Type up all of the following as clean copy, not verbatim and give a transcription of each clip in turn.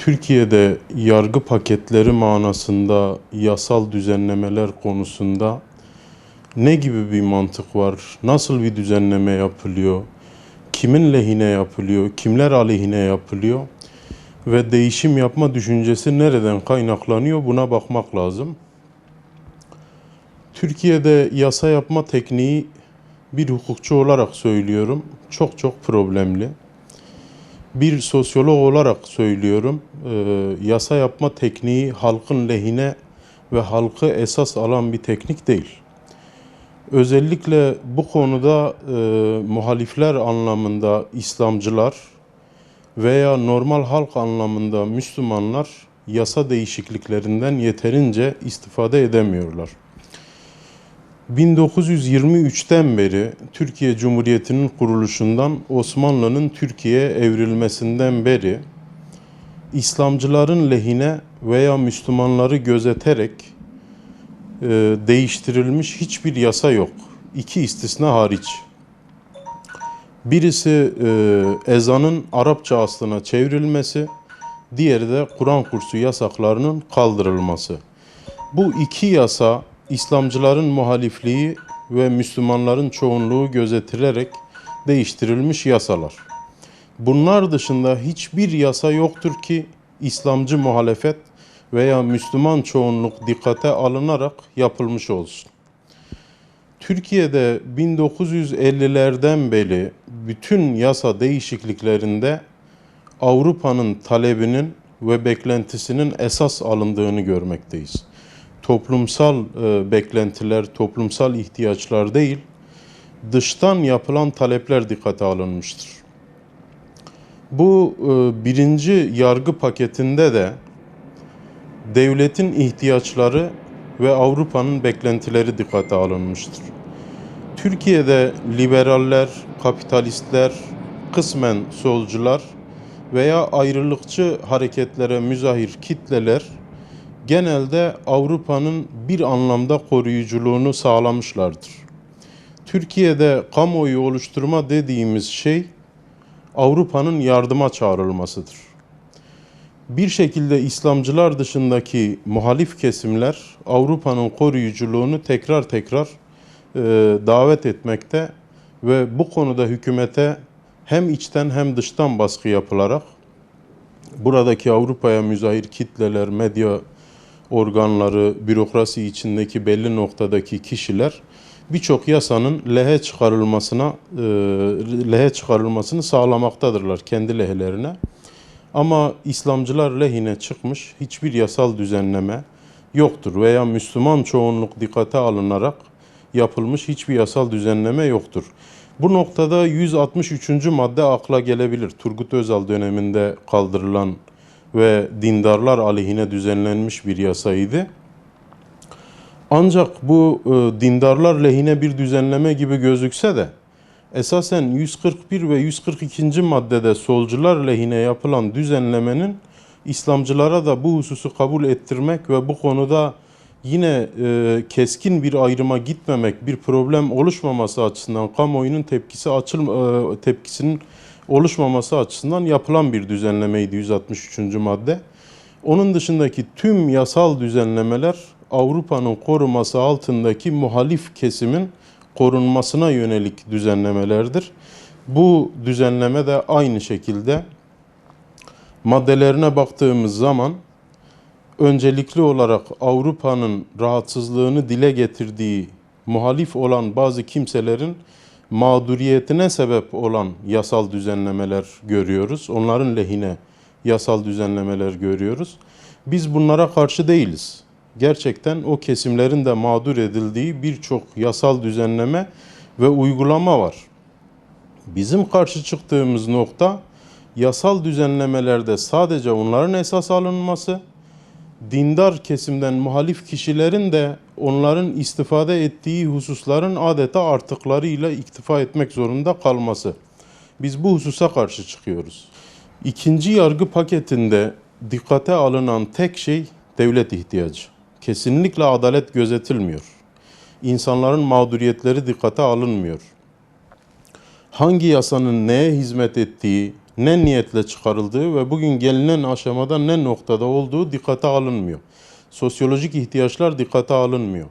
Türkiye'de yargı paketleri manasında yasal düzenlemeler konusunda ne gibi bir mantık var? Nasıl bir düzenleme yapılıyor? Kimin lehine yapılıyor? Kimler aleyhine yapılıyor? Ve değişim yapma düşüncesi nereden kaynaklanıyor? Buna bakmak lazım. Türkiye'de yasa yapma tekniği bir hukukçu olarak söylüyorum. Çok problemli. Bir sosyolog olarak söylüyorum, yasa yapma tekniği halkın lehine ve halkı esas alan bir teknik değil. Özellikle bu konuda muhalifler anlamında İslamcılar veya normal halk anlamında Müslümanlar yasa değişikliklerinden yeterince istifade edemiyorlar. 1923'ten beri Türkiye Cumhuriyeti'nin kuruluşundan Osmanlı'nın Türkiye'ye evrilmesinden beri İslamcıların lehine veya Müslümanları gözeterek değiştirilmiş hiçbir yasa yok. İki istisna hariç. Birisi ezanın Arapça aslına çevrilmesi, diğeri de Kur'an kursu yasaklarının kaldırılması. Bu iki yasa İslamcıların muhalifliği ve Müslümanların çoğunluğu gözetilerek değiştirilmiş yasalar. Bunlar dışında hiçbir yasa yoktur ki İslamcı muhalefet veya Müslüman çoğunluk dikkate alınarak yapılmış olsun. Türkiye'de 1950'lerden beri bütün yasa değişikliklerinde Avrupa'nın talebinin ve beklentisinin esas alındığını görmekteyiz. Toplumsal beklentiler, toplumsal ihtiyaçlar değil, dıştan yapılan talepler dikkate alınmıştır. Bu birinci yargı paketinde de devletin ihtiyaçları ve Avrupa'nın beklentileri dikkate alınmıştır. Türkiye'de liberaller, kapitalistler, kısmen solcular veya ayrılıkçı hareketlere müzahir kitleler genelde Avrupa'nın bir anlamda koruyuculuğunu sağlamışlardır. Türkiye'de kamuoyu oluşturma dediğimiz şey Avrupa'nın yardıma çağrılmasıdır. Bir şekilde İslamcılar dışındaki muhalif kesimler Avrupa'nın koruyuculuğunu tekrar davet etmekte ve bu konuda hükümete hem içten hem dıştan baskı yapılarak buradaki Avrupa'ya müzahir kitleler, medya organları, bürokrasi içindeki belli noktadaki kişiler birçok yasanın lehe çıkarılmasını sağlamaktadırlar kendi lehelerine. Ama İslamcılar lehine çıkmış hiçbir yasal düzenleme yoktur veya Müslüman çoğunluk dikkate alınarak yapılmış hiçbir yasal düzenleme yoktur. Bu noktada 163. madde akla gelebilir. Turgut Özal döneminde kaldırılan ve dindarlar aleyhine düzenlenmiş bir yasaydı. Ancak bu dindarlar lehine bir düzenleme gibi gözükse de esasen 141 ve 142. maddede solcular lehine yapılan düzenlemenin İslamcılara da bu hususu kabul ettirmek ve bu konuda yine keskin bir ayrıma gitmemek, bir problem oluşmaması açısından, kamuoyunun tepkisinin oluşmaması açısından yapılan bir düzenlemeydi 163. madde. Onun dışındaki tüm yasal düzenlemeler Avrupa'nın koruması altındaki muhalif kesimin korunmasına yönelik düzenlemelerdir. Bu düzenleme de aynı şekilde maddelerine baktığımız zaman öncelikli olarak Avrupa'nın rahatsızlığını dile getirdiği muhalif olan bazı kimselerin mağduriyetine sebep olan yasal düzenlemeler görüyoruz. Onların lehine yasal düzenlemeler görüyoruz. Biz bunlara karşı değiliz. Gerçekten o kesimlerin de mağdur edildiği birçok yasal düzenleme ve uygulama var. Bizim karşı çıktığımız nokta yasal düzenlemelerde sadece onların esas alınması, dindar kesimden muhalif kişilerin de onların istifade ettiği hususların adeta artıklarıyla iktifa etmek zorunda kalması. Biz bu hususa karşı çıkıyoruz. İkinci yargı paketinde dikkate alınan tek şey devlet ihtiyacı. Kesinlikle adalet gözetilmiyor. İnsanların mağduriyetleri dikkate alınmıyor. Hangi yasanın neye hizmet ettiği, ne niyetle çıkarıldığı ve bugün gelinen aşamada ne noktada olduğu dikkate alınmıyor. Sosyolojik ihtiyaçlar dikkate alınmıyor.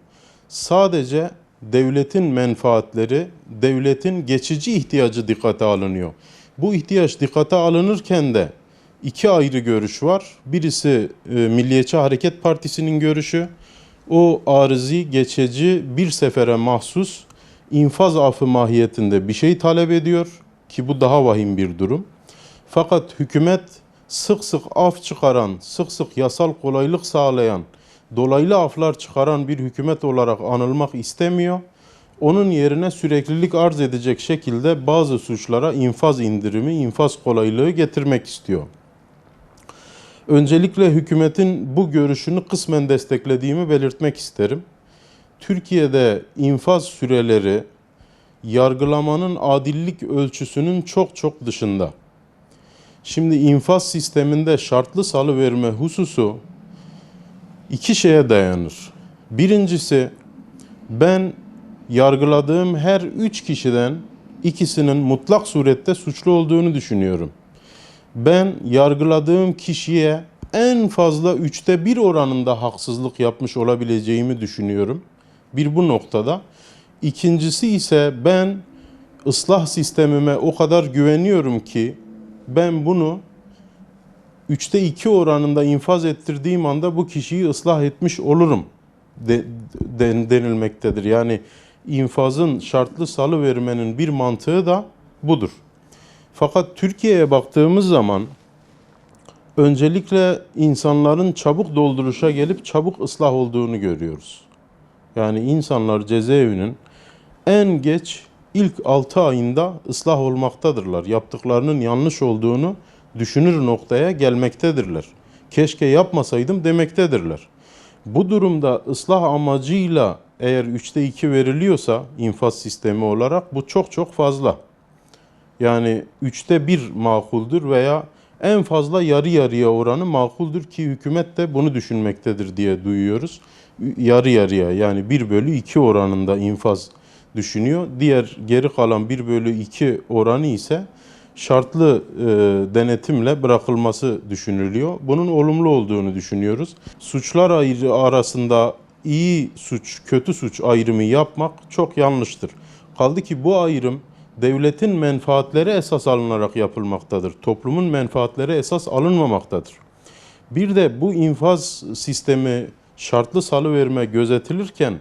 Sadece devletin menfaatleri, devletin geçici ihtiyacı dikkate alınıyor. Bu ihtiyaç dikkate alınırken de iki ayrı görüş var. Birisi Milliyetçi Hareket Partisi'nin görüşü. O arızi, geçici, bir sefere mahsus infaz affı mahiyetinde bir şey talep ediyor ki bu daha vahim bir durum. Fakat hükümet sık sık af çıkaran, sık sık yasal kolaylık sağlayan, dolaylı aflar çıkaran bir hükümet olarak anılmak istemiyor. Onun yerine süreklilik arz edecek şekilde bazı suçlara infaz indirimi, infaz kolaylığı getirmek istiyor. Öncelikle hükümetin bu görüşünü kısmen desteklediğimi belirtmek isterim. Türkiye'de infaz süreleri yargılamanın adillik ölçüsünün çok çok dışında. Şimdi infaz sisteminde şartlı salıverme hususu iki şeye dayanır. Birincisi, ben yargıladığım her üç kişiden ikisinin mutlak surette suçlu olduğunu düşünüyorum. Ben yargıladığım kişiye en fazla 1/3 oranında haksızlık yapmış olabileceğimi düşünüyorum. Bir bu noktada. İkincisi ise ben ıslah sistemime o kadar güveniyorum ki ben bunu 2/3 oranında infaz ettirdiğim anda bu kişiyi ıslah etmiş olurum denilmektedir. Yani infazın şartlı salıvermenin bir mantığı da budur. Fakat Türkiye'ye baktığımız zaman öncelikle insanların çabuk dolduruşa gelip çabuk ıslah olduğunu görüyoruz. Yani insanlar cezaevinin en geç ilk 6 ayında ıslah olmaktadırlar. Yaptıklarının yanlış olduğunu düşünür noktaya gelmektedirler. Keşke yapmasaydım demektedirler. Bu durumda ıslah amacıyla eğer 2/3 veriliyorsa infaz sistemi olarak bu çok çok fazla. Yani 1/3 makuldür veya en fazla yarı yarıya oranı makuldür ki hükümet de bunu düşünmektedir diye duyuyoruz. Yarı yarıya yani 1/2 oranında infaz düşünüyor. Diğer geri kalan 1/2 oranı ise şartlı denetimle bırakılması düşünülüyor. Bunun olumlu olduğunu düşünüyoruz. Suçlar arasında iyi suç, kötü suç ayrımı yapmak çok yanlıştır. Kaldı ki bu ayrım devletin menfaatleri esas alınarak yapılmaktadır. Toplumun menfaatleri esas alınmamaktadır. Bir de bu infaz sistemi şartlı salıverme gözetilirken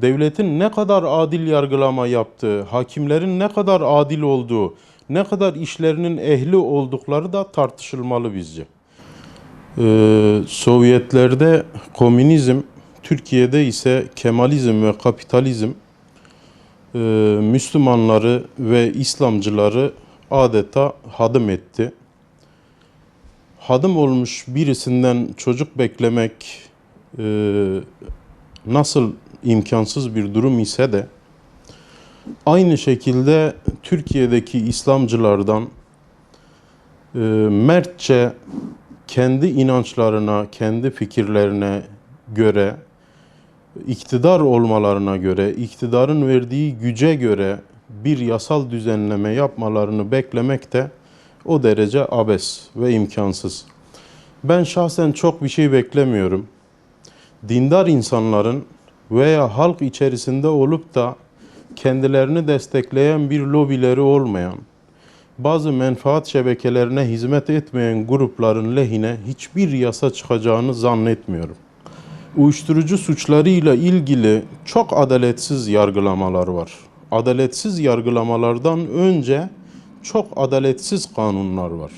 devletin ne kadar adil yargılama yaptığı, hakimlerin ne kadar adil olduğu, ne kadar işlerinin ehli oldukları da tartışılmalı bizce. Sovyetlerde komünizm, Türkiye'de ise Kemalizm ve kapitalizm Müslümanları ve İslamcıları adeta hadım etti. Hadım olmuş birisinden çocuk beklemek nasıl imkansız bir durum ise de aynı şekilde Türkiye'deki İslamcılardan mertçe kendi inançlarına, kendi fikirlerine göre, iktidar olmalarına göre, iktidarın verdiği güce göre bir yasal düzenleme yapmalarını beklemek de o derece abes ve imkansız. Ben şahsen çok bir şey beklemiyorum. Dindar insanların veya halk içerisinde olup da kendilerini destekleyen bir lobileri olmayan, bazı menfaat şebekelerine hizmet etmeyen grupların lehine hiçbir yasa çıkacağını zannetmiyorum. Uyuşturucu suçlarıyla ilgili çok adaletsiz yargılamalar var. Adaletsiz yargılamalardan önce çok adaletsiz kanunlar var.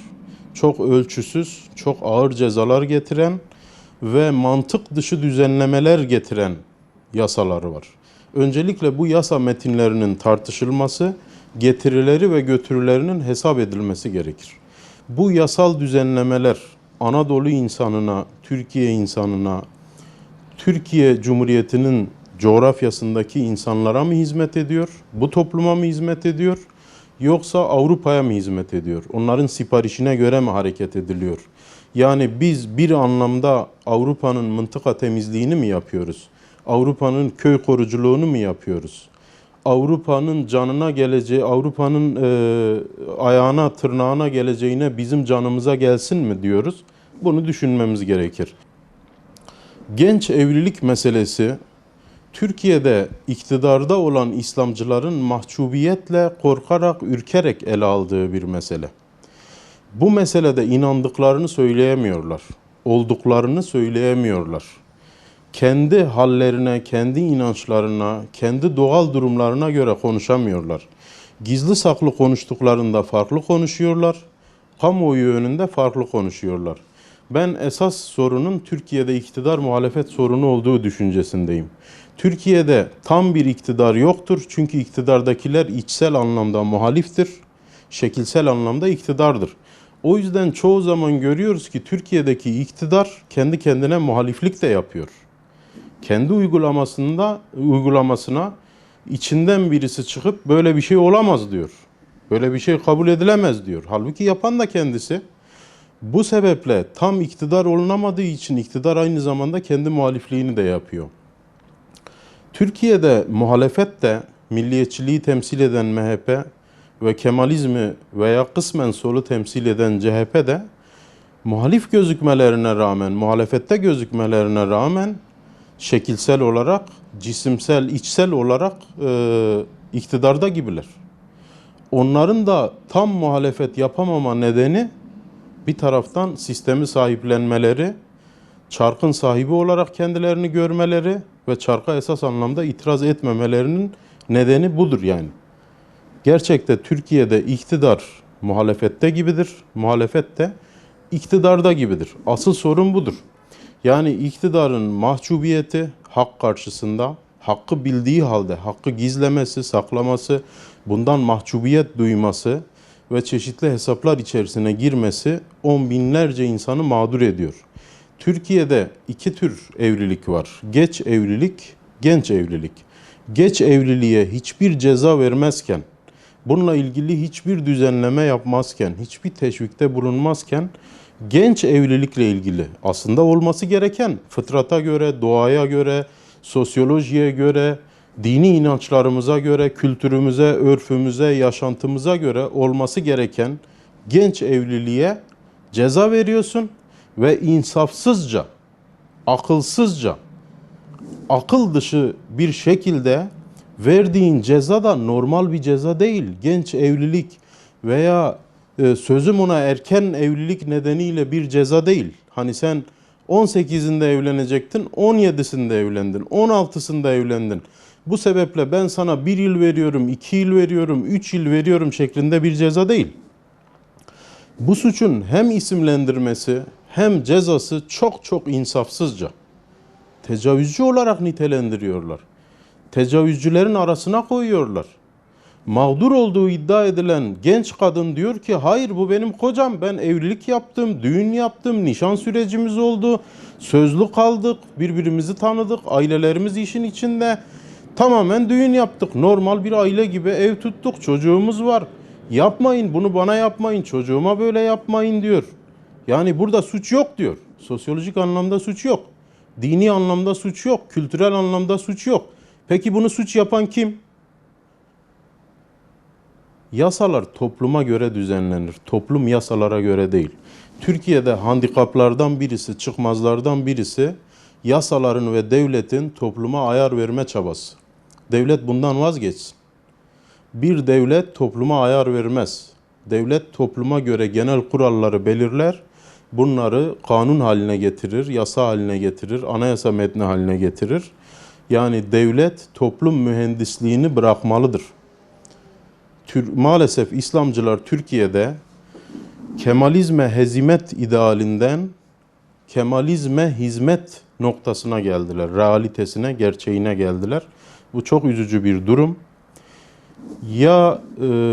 Çok ölçüsüz, çok ağır cezalar getiren ve mantık dışı düzenlemeler getiren yasaları var. Öncelikle bu yasa metinlerinin tartışılması, getirileri ve götürülerinin hesap edilmesi gerekir. Bu yasal düzenlemeler Anadolu insanına, Türkiye insanına, Türkiye Cumhuriyeti'nin coğrafyasındaki insanlara mı hizmet ediyor? Bu topluma mı hizmet ediyor? Yoksa Avrupa'ya mı hizmet ediyor? Onların siparişine göre mi hareket ediliyor? Yani biz bir anlamda Avrupa'nın mıntıka temizliğini mi yapıyoruz? Avrupa'nın köy koruculuğunu mu yapıyoruz? Avrupa'nın canına geleceği, Avrupa'nın ayağına, tırnağına geleceğine bizim canımıza gelsin mi diyoruz? Bunu düşünmemiz gerekir. Genç evlilik meselesi, Türkiye'de iktidarda olan İslamcıların mahcubiyetle, korkarak, ürkerek ele aldığı bir mesele. Bu meselede inandıklarını söyleyemiyorlar, olduklarını söyleyemiyorlar. Kendi hallerine, kendi inançlarına, kendi doğal durumlarına göre konuşamıyorlar. Gizli saklı konuştuklarında farklı konuşuyorlar, kamuoyu önünde farklı konuşuyorlar. Ben esas sorunun Türkiye'de iktidar muhalefet sorunu olduğu düşüncesindeyim. Türkiye'de tam bir iktidar yoktur çünkü iktidardakiler içsel anlamda muhaliftir, şekilsel anlamda iktidardır. O yüzden çoğu zaman görüyoruz ki Türkiye'deki iktidar kendi kendine muhaliflik de yapıyor. Kendi uygulamasına içinden birisi çıkıp böyle bir şey olamaz diyor. Böyle bir şey kabul edilemez diyor. Halbuki yapan da kendisi. Bu sebeple tam iktidar olunamadığı için iktidar aynı zamanda kendi muhalifliğini de yapıyor. Türkiye'de muhalefet de milliyetçiliği temsil eden MHP ve Kemalizmi veya kısmen solu temsil eden CHP de muhalif gözükmelerine rağmen, muhalefette gözükmelerine rağmen şekilsel olarak, cisimsel, içsel olarak iktidarda gibiler. Onların da tam muhalefet yapamama nedeni bir taraftan sistemi sahiplenmeleri, çarkın sahibi olarak kendilerini görmeleri ve çarka esas anlamda itiraz etmemelerinin nedeni budur yani. Gerçekte Türkiye'de iktidar muhalefette gibidir, muhalefet de iktidarda gibidir. Asıl sorun budur. Yani iktidarın mahcubiyeti hak karşısında, hakkı bildiği halde hakkı gizlemesi, saklaması, bundan mahcubiyet duyması ve çeşitli hesaplar içerisine girmesi on binlerce insanı mağdur ediyor. Türkiye'de iki tür evlilik var. Geç evlilik, genç evlilik. Geç evliliğe hiçbir ceza vermezken, bununla ilgili hiçbir düzenleme yapmazken, hiçbir teşvikte bulunmazken, genç evlilikle ilgili aslında olması gereken fıtrata göre, doğaya göre, sosyolojiye göre, dini inançlarımıza göre, kültürümüze, örfümüze, yaşantımıza göre olması gereken genç evliliğe ceza veriyorsun ve insafsızca, akılsızca, akıl dışı bir şekilde verdiğin ceza da normal bir ceza değil. Genç evlilik veya sözüm ona erken evlilik nedeniyle bir ceza değil. Hani sen 18'inde evlenecektin, 17'sinde evlendin, 16'sında evlendin. Bu sebeple ben sana 1 yıl veriyorum, 2 yıl veriyorum, 3 yıl veriyorum şeklinde bir ceza değil. Bu suçun hem isimlendirmesi hem cezası çok çok insafsızca. Tecavüzcü olarak nitelendiriyorlar. Tecavüzcülerin arasına koyuyorlar. Mağdur olduğu iddia edilen genç kadın diyor ki hayır bu benim kocam, ben evlilik yaptım, düğün yaptım, nişan sürecimiz oldu, sözlü kaldık, birbirimizi tanıdık, ailelerimiz işin içinde, tamamen düğün yaptık, normal bir aile gibi ev tuttuk, çocuğumuz var, yapmayın bunu bana yapmayın, çocuğuma böyle yapmayın diyor. Yani burada suç yok diyor, sosyolojik anlamda suç yok, dini anlamda suç yok, kültürel anlamda suç yok. Peki bunu suç yapan kim? Yasalar topluma göre düzenlenir. Toplum yasalara göre değil. Türkiye'de handikaplardan birisi, çıkmazlardan birisi yasaların ve devletin topluma ayar verme çabası. Devlet bundan vazgeçsin. Bir devlet topluma ayar vermez. Devlet topluma göre genel kuralları belirler. Bunları kanun haline getirir, yasa haline getirir, anayasa metni haline getirir. Yani devlet toplum mühendisliğini bırakmalıdır. Maalesef İslamcılar Türkiye'de Kemalizme hezimet idealinden Kemalizme hizmet noktasına geldiler. Realitesine, gerçeğine geldiler. Bu çok üzücü bir durum. Ya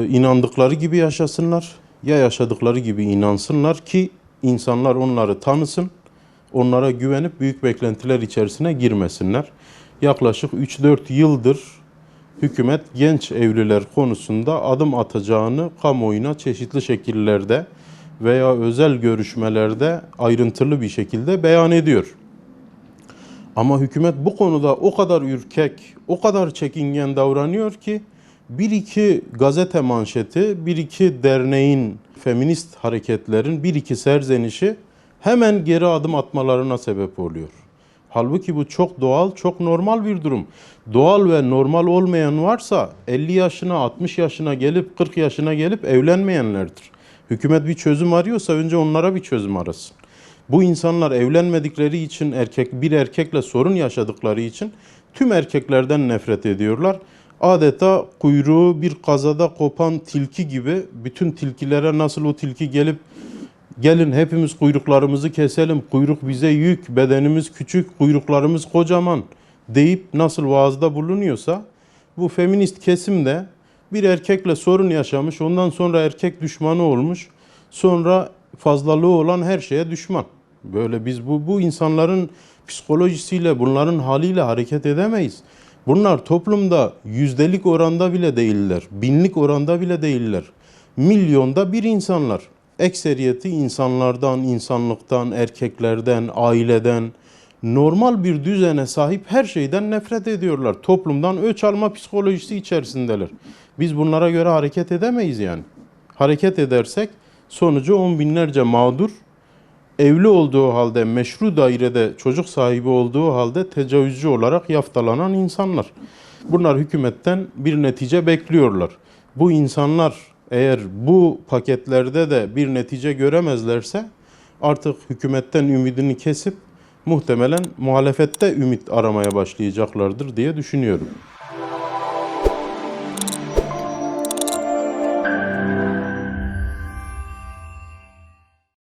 inandıkları gibi yaşasınlar ya yaşadıkları gibi inansınlar ki insanlar onları tanısın, onlara güvenip büyük beklentiler içerisine girmesinler. Yaklaşık 3-4 yıldır hükümet genç evliler konusunda adım atacağını kamuoyuna çeşitli şekillerde veya özel görüşmelerde ayrıntılı bir şekilde beyan ediyor. Ama hükümet bu konuda o kadar ürkek, o kadar çekingen davranıyor ki bir iki gazete manşeti, bir iki derneğin, feminist hareketlerin bir iki serzenişi hemen geri adım atmalarına sebep oluyor. Halbuki bu çok doğal, çok normal bir durum. Doğal ve normal olmayan varsa 50 yaşına, 60 yaşına gelip 40 yaşına gelip evlenmeyenlerdir. Hükümet bir çözüm arıyorsa önce onlara bir çözüm arasın. Bu insanlar evlenmedikleri için bir erkekle sorun yaşadıkları için tüm erkeklerden nefret ediyorlar. Adeta kuyruğu bir kazada kopan tilki gibi bütün tilkilere nasıl o tilki gelip gelin hepimiz kuyruklarımızı keselim, kuyruk bize yük, bedenimiz küçük, kuyruklarımız kocaman deyip nasıl vaazda bulunuyorsa bu feminist kesim de bir erkekle sorun yaşamış, ondan sonra erkek düşmanı olmuş, sonra fazlalığı olan her şeye düşman. Böyle biz bu insanların psikolojisiyle, bunların haliyle hareket edemeyiz. Bunlar toplumda yüzdelik oranda bile değiller, binlik oranda bile değiller. Milyonda bir insanlar. Ekseriyeti insanlardan, insanlıktan, erkeklerden, aileden, normal bir düzene sahip her şeyden nefret ediyorlar. Toplumdan öç alma psikolojisi içerisindeler. Biz bunlara göre hareket edemeyiz yani. Hareket edersek sonucu on binlerce mağdur, evli olduğu halde, meşru dairede çocuk sahibi olduğu halde tecavüzcü olarak yaftalanan insanlar. Bunlar hükümetten bir netice bekliyorlar. Bu insanlar eğer bu paketlerde de bir netice göremezlerse artık hükümetten ümidini kesip muhtemelen muhalefette ümit aramaya başlayacaklardır diye düşünüyorum.